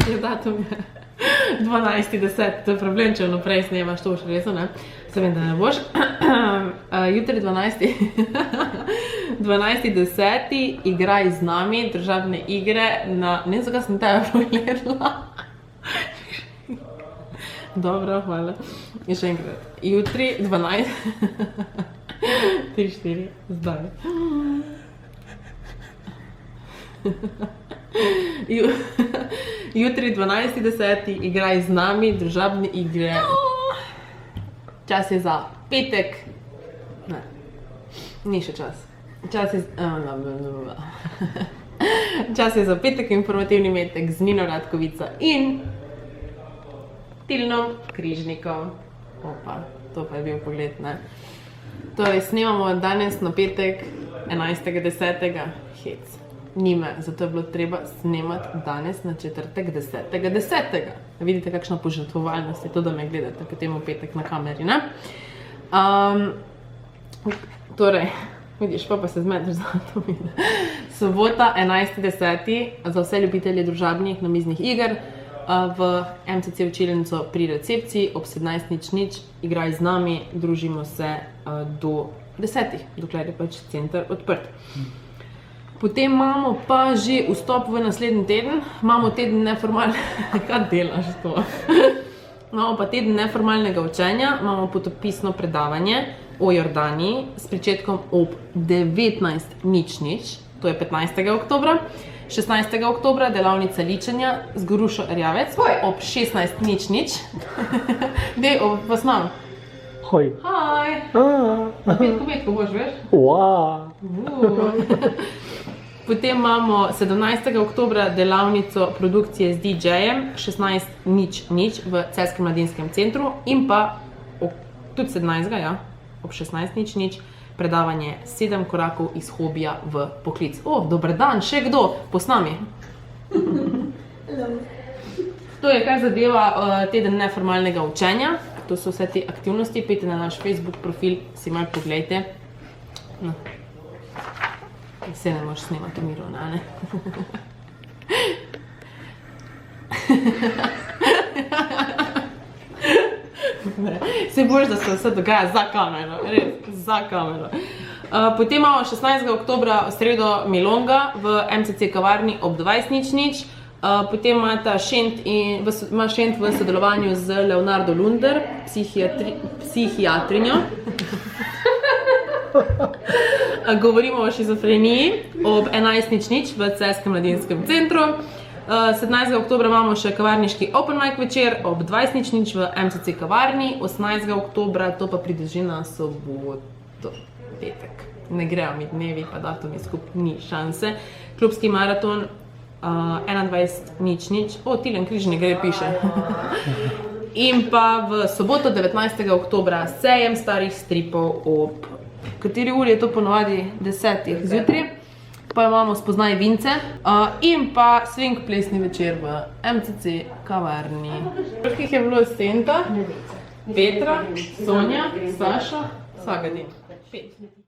Kje datum je? 12.10. To je problem, če vnaprej snemaš, to boš resno, ne? Se vem, da ne boš. Jutri 12.10. igraj z nami družabne igre na... Ne vem, zakaj sem tebe pogledala. Dobro, hvala. In še enkrat. Jutri 12... 3, 4, zdaj. Jutri 12.10. igraj z nami družabne igre. Čas je za petek. Ne, ni še čas. Čas je za petek informativni metek z Nino Ratkovica in Tilnom Križnikom. Opa, to pa je bil pogled, ne? Torej, snemamo danes na petek 11.10. Hec. Nime, zato je bilo treba snemati danes na četrtek 10.10. Vidite, kakšna požrtvovalnost je to, da me gledate potem v petek na kameri, ne? Torej, vidiš, pa se zmetiš za to vidi. Sobota 11.10. za vse ljubitelje družabnih namiznih iger v MCC učilnico pri recepciji ob 17.00, igraj z nami, družimo se do 10, dokler je pač center odprt. Potem imamo pa že vstop v naslednji teden, imamo teden neformalnega, kaj delaš to? Imamo pa teden neformalnega učenja, imamo potopisno predavanje o Jordaniji s pričetkom ob 19.00, to je 15. oktobra. 16. oktobra delavnica ličenja z Gorušo Erjavec ob 16.00. Dej, vas imam. Hoj. Haj. Petko boš, veš? Potem imamo 17. oktobra delavnico produkcije z DJ-jem 16.00 v Celjskem mladinskem centru in pa tudi 17. ja, ob 16.00 predavanje 7 korakov iz hobija v poklic. Dober dan, še kdo? Posnami. To je kar zadeva teden neformalnega učenja. To so vse te aktivnosti. Pejte na naš Facebook profil, si malo pogledajte. Se ne moraš snemati v miru, ne? Se boš, da se vse dogaja za kamero, res, za kamero. Potem imamo 16. oktobra v sredo Milonga v MCC kavarni ob 20.00. Potem ima Šent v sodelovanju z Leonardo Lunder, psihiatrinjo. Govorimo o šizofreniji ob 11.00 v Celjskem mladinskem centru. 17. oktobra imamo še kavarniški open mic večer ob 20.00 v MCC kavarni. 18. oktobra, to pa pride že na soboto, petek. Ne grejo mi dnevi, pa datumi skupaj ni šanse. Klubski maraton 21.00. Tilen Križnik gre, piše. In pa v soboto 19. oktobra sejem starih stripov ob kateri uri je to ponovadi 10. zjutraj. Pa imamo Spoznaj Vince in pa swing plesni večer v MCC kavarni. Kakih je bilo Senta, Petra, Sonja, Saša, Sagadin. 5.